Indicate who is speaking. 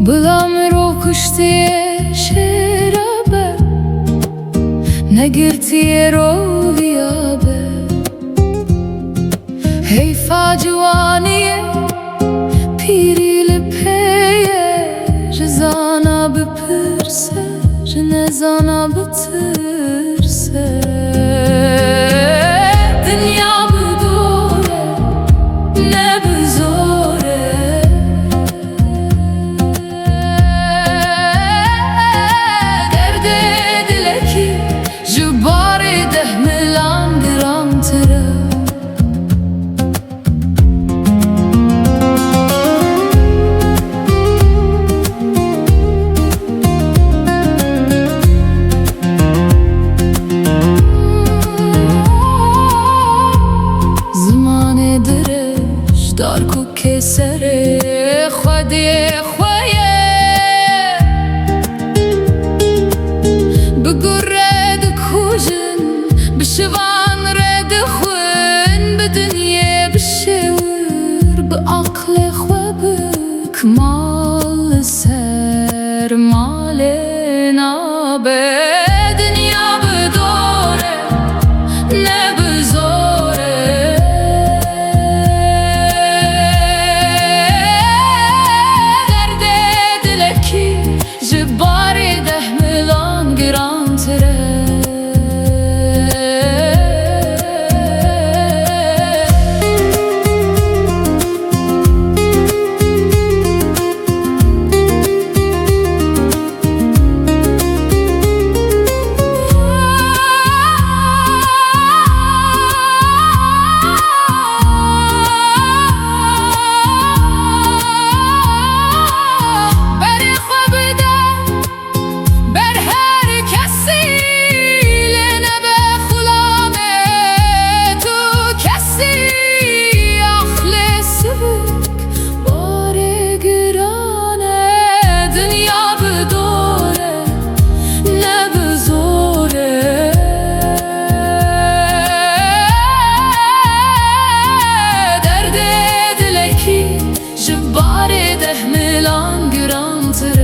Speaker 1: بلا مرو کشتی شرابه نگرتی رویابه حیفا جوانیه پیری لپیه جزانا بپرسه جنزانا بترسه دنیا بدوره نبزوره درد دلکی جبار ده ملان گرام تره دار کو کسر خودی خویه بگو رد کوجن بشوان رد خوین بدنیا بشور به عقل خواب کمال سر مال نابه دنیا بدوره نبزوره جباری ده ملان گران تره جباری ده ملان گران تره